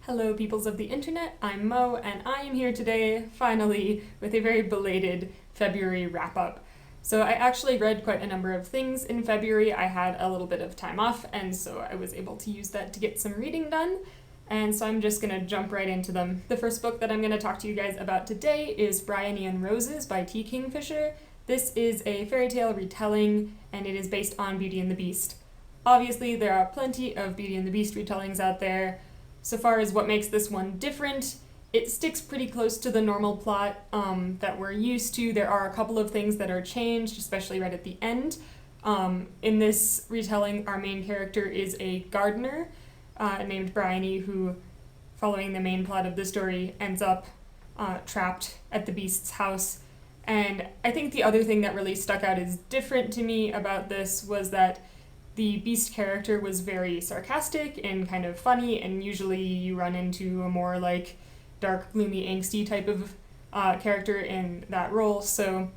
Hello, peoples of the internet. I'm Mo, and I am here today, finally, with a very belated February wrap-up. So I actually read quite a number of things in February. I had a little bit of time off, and so I was able to use that to get some reading done. And so I'm just going to jump right into them. The first book that I'm going to talk to you guys about today is Bryony and Roses by T. Kingfisher. This is a fairy tale retelling, and it is based on Beauty and the Beast. Obviously, there are plenty of Beauty and the Beast retellings out there. So far as what makes this one different, it sticks pretty close to the normal plot that we're used to. There are a couple of things that are changed, especially right at the end. In this retelling, our main character is a gardener named Bryony, who, following the main plot of the story, ends up trapped at the Beast's house. And I think the other thing that really stuck out as different to me about this was that the Beast character was very sarcastic and kind of funny, and usually you run into a more like dark, gloomy, angsty type of character in that role. So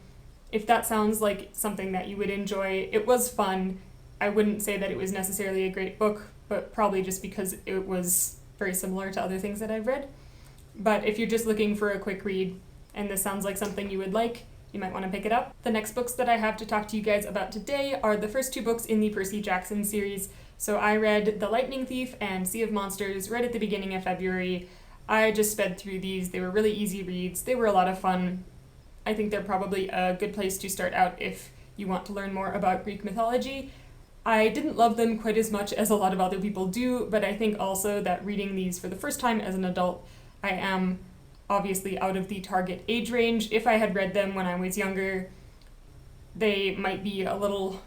if that sounds like something that you would enjoy, it was fun. I wouldn't say that it was necessarily a great book, but probably just because it was very similar to other things that I've read. But if you're just looking for a quick read and this sounds like something you would like, you might want to pick it up. The next books that I have to talk to you guys about today are the first two books in the Percy Jackson series. So I read The Lightning Thief and Sea of Monsters right at the beginning of February. I just sped through these. They were really easy reads. They were a lot of fun. I think they're probably a good place to start out if you want to learn more about Greek mythology. I didn't love them quite as much as a lot of other people do, but I think also that reading these for the first time as an adult, I am obviously out of the target age range. If I had read them when I was younger, they might be a little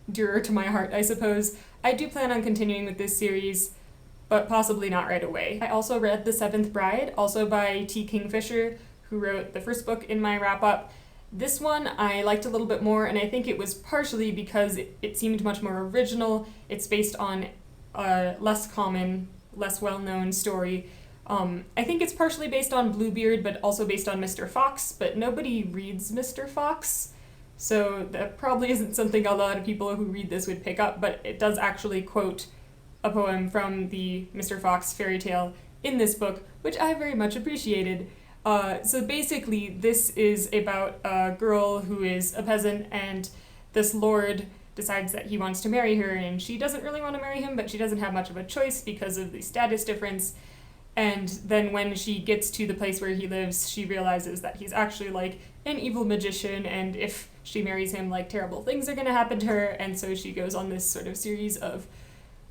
dearer to my heart, I suppose. I do plan on continuing with this series, but possibly not right away. I also read The Seventh Bride, also by T. Kingfisher, who wrote the first book in my wrap-up. This one I liked a little bit more, and I think it was partially because it seemed much more original. It's based on a less common, less well-known story. I think it's partially based on Bluebeard, but also based on Mr. Fox, but nobody reads Mr. Fox, so that probably isn't something a lot of people who read this would pick up, but it does actually quote a poem from the Mr. Fox fairy tale in this book, which I very much appreciated. So basically, this is about a girl who is a peasant, and this lord decides that he wants to marry her, and she doesn't really want to marry him, but she doesn't have much of a choice because of the status difference. And then when she gets to the place where he lives, she realizes that he's actually like an evil magician, and if she marries him, like terrible things are going to happen to her. And so she goes on this sort of series of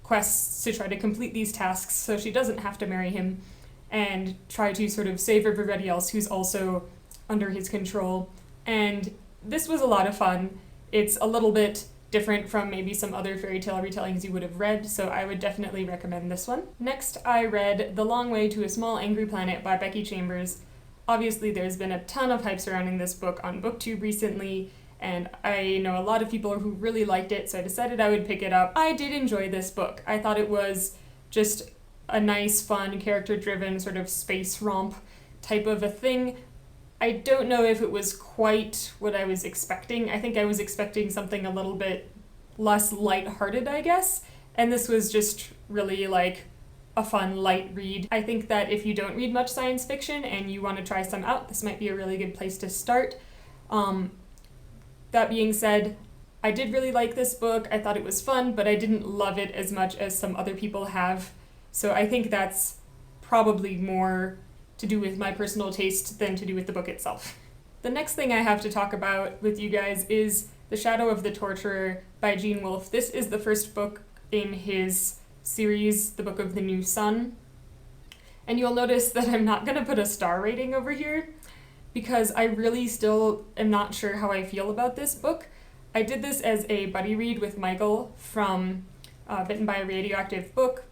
quests to try to complete these tasks so she doesn't have to marry him, and try to sort of save everybody else who's also under his control. And this was a lot of fun. It's a little bit different from maybe some other fairy tale retellings you would have read, so I would definitely recommend this one. Next, I read The Long Way to a Small Angry Planet by Becky Chambers. Obviously, there's been a ton of hype surrounding this book on BookTube recently, and I know a lot of people who really liked it, so I decided I would pick it up. I did enjoy this book. I thought it was just a nice, fun, character-driven sort of space romp type of a thing. I don't know if it was quite what I was expecting. I think I was expecting something a little bit less lighthearted, I guess. And this was just really like a fun, light read. I think that if you don't read much science fiction and you want to try some out, this might be a really good place to start. That being said, I did really like this book. I thought it was fun, but I didn't love it as much as some other people have. So I think that's probably more to do with my personal taste than to do with the book itself. The next thing I have to talk about with you guys is The Shadow of the Torturer by Gene Wolfe. This is the first book in his series, The Book of the New Sun. And you'll notice that I'm not going to put a star rating over here because I really still am not sure how I feel about this book. I did this as a buddy read with Michael from Bitten by a Radioactive Book.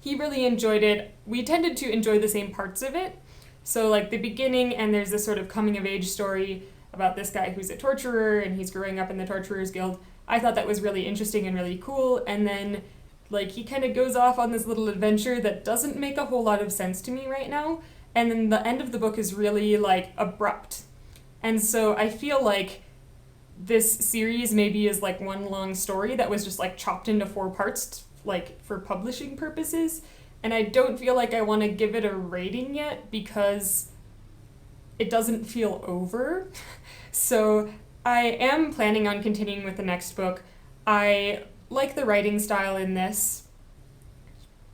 He really enjoyed it. We tended to enjoy the same parts of it. So like the beginning, and there's this sort of coming of age story about this guy who's a torturer and he's growing up in the Torturers Guild. I thought that was really interesting and really cool. And then like he kind of goes off on this little adventure that doesn't make a whole lot of sense to me right now. And then the end of the book is really like abrupt. And so I feel like this series maybe is like one long story that was just like chopped into 4 parts like for publishing purposes, and I don't feel like I want to give it a rating yet because it doesn't feel over. So I am planning on continuing with the next book. I like the writing style in this.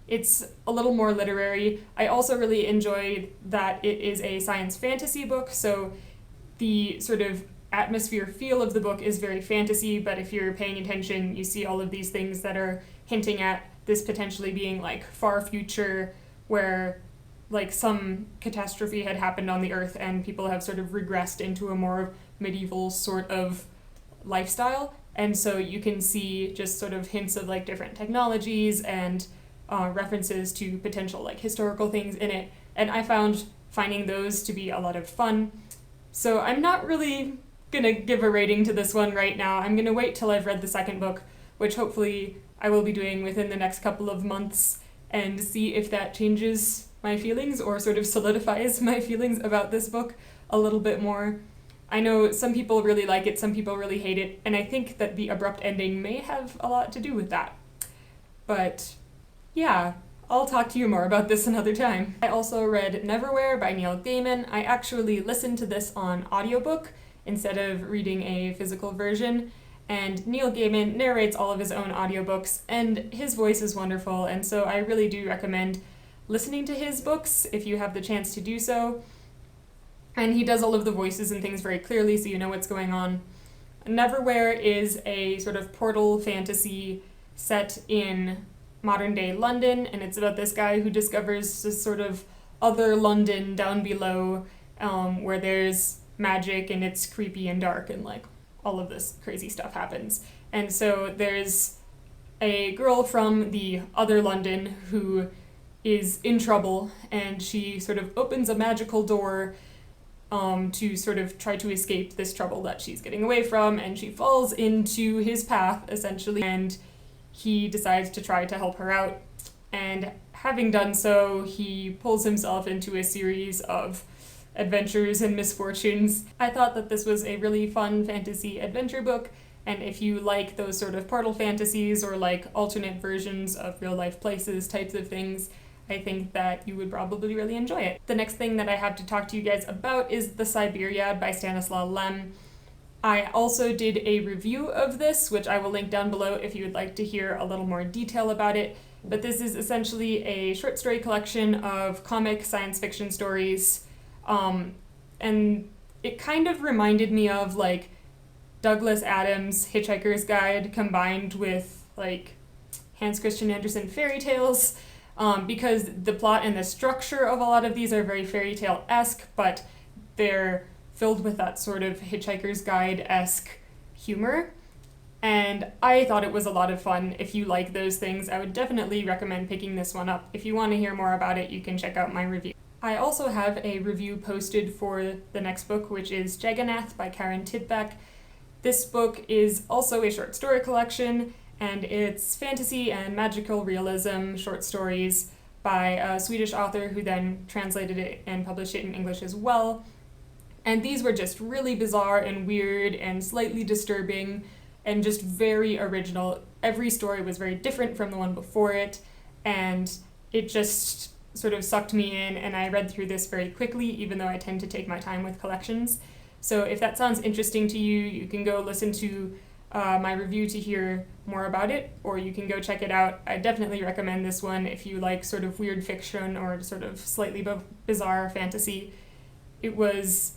It's a little more literary. I also really enjoyed that it is a science fantasy book, so the sort of atmosphere feel of the book is very fantasy, but if you're paying attention, you see all of these things that are hinting at this potentially being like far future where like some catastrophe had happened on the earth and people have sort of regressed into a more medieval sort of lifestyle. And so you can see just sort of hints of like different technologies and references to potential like historical things in it. And I found finding those to be a lot of fun. So I'm not really gonna give a rating to this one right now. I'm gonna wait till I've read the second book, which hopefully I will be doing within the next couple of months, and see if that changes my feelings or sort of solidifies my feelings about this book a little bit more. I know some people really like it, some people really hate it, and I think that the abrupt ending may have a lot to do with that. But yeah, I'll talk to you more about this another time. I also read Neverwhere by Neil Gaiman. I actually listened to this on audiobook instead of reading a physical version, and Neil Gaiman narrates all of his own audiobooks, and his voice is wonderful, and so I really do recommend listening to his books if you have the chance to do so. And he does all of the voices and things very clearly, so you know what's going on. Neverwhere is a sort of portal fantasy set in modern day London, and it's about this guy who discovers this sort of other London down below, where there's magic and it's creepy and dark and like all of this crazy stuff happens. And so there's a girl from the other London who is in trouble, and she sort of opens a magical door to sort of try to escape this trouble that she's getting away from, and she falls into his path essentially, and he decides to try to help her out, and having done so, he pulls himself into a series of adventures and misfortunes. I thought that this was a really fun fantasy adventure book, and if you like those sort of portal fantasies or like alternate versions of real life places types of things, I think that you would probably really enjoy it. The next thing that I have to talk to you guys about is the Siberia by Stanislaw Lem. I also did a review of this, which I will link down below if you would like to hear a little more detail about it. But this is essentially a short story collection of comic science fiction stories. And it kind of reminded me of like Douglas Adams' Hitchhiker's Guide combined with like Hans Christian Andersen fairy tales. Because the plot and the structure of a lot of these are very fairy tale-esque, but they're filled with that sort of Hitchhiker's Guide-esque humor. And I thought it was a lot of fun. If you like those things, I would definitely recommend picking this one up. If you want to hear more about it, you can check out my review. I also have a review posted for the next book, which is Jagannaths by Karen Tidbeck. This book is also a short story collection, and it's fantasy and magical realism short stories by a Swedish author who then translated it and published it in English as well. And these were just really bizarre and weird and slightly disturbing and just very original. Every story was very different from the one before it, and it just sort of sucked me in, and I read through this very quickly, even though I tend to take my time with collections. So if that sounds interesting to you, you can go listen to my review to hear more about it, or you can go check it out. I definitely recommend this one if you like sort of weird fiction or sort of slightly bizarre fantasy. It was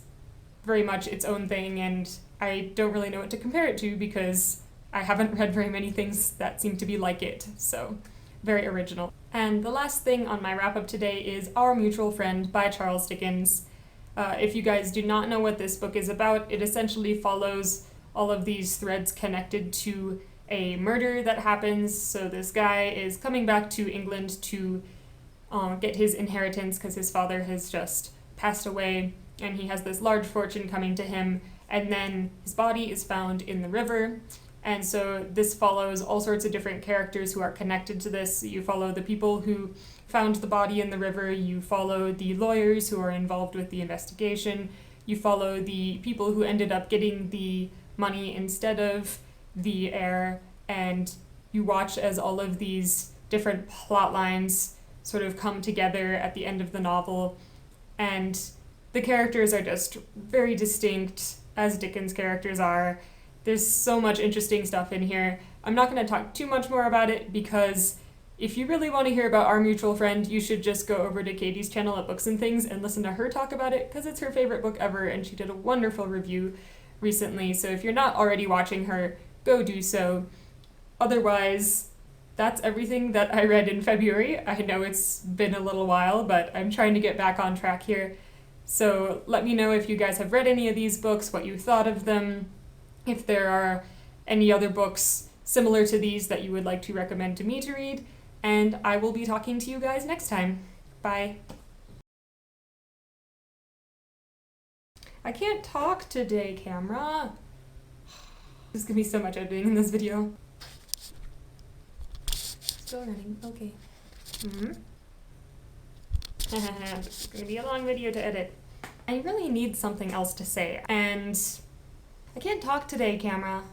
very much its own thing, and I don't really know what to compare it to because I haven't read very many things that seem to be like it, so very original. And the last thing on my wrap-up today is Our Mutual Friend by Charles Dickens. If you guys do not know what this book is about, it essentially follows all of these threads connected to a murder that happens. So this guy is coming back to England to get his inheritance because his father has just passed away, and he has this large fortune coming to him, and then his body is found in the river. And so this follows all sorts of different characters who are connected to this. You follow the people who found the body in the river, you follow the lawyers who are involved with the investigation, you follow the people who ended up getting the money instead of the heir, and you watch as all of these different plot lines sort of come together at the end of the novel, and the characters are just very distinct, as Dickens' characters are. There's so much interesting stuff in here. I'm not going to talk too much more about it because if you really want to hear about our mutual friend, you should just go over to Katie's channel at Books and Things and listen to her talk about it because it's her favorite book ever and she did a wonderful review recently. So if you're not already watching her, go do so. Otherwise, that's everything that I read in February. I know it's been a little while, but I'm trying to get back on track here. So let me know if you guys have read any of these books, what you thought of them, if there are any other books similar to these that you would like to recommend to me to read, and I will be talking to you guys next time. Bye. I can't talk today, camera. There's gonna be so much editing in this video. Still running, okay. This is gonna be a long video to edit. I really need something else to say, and I can't talk today, camera.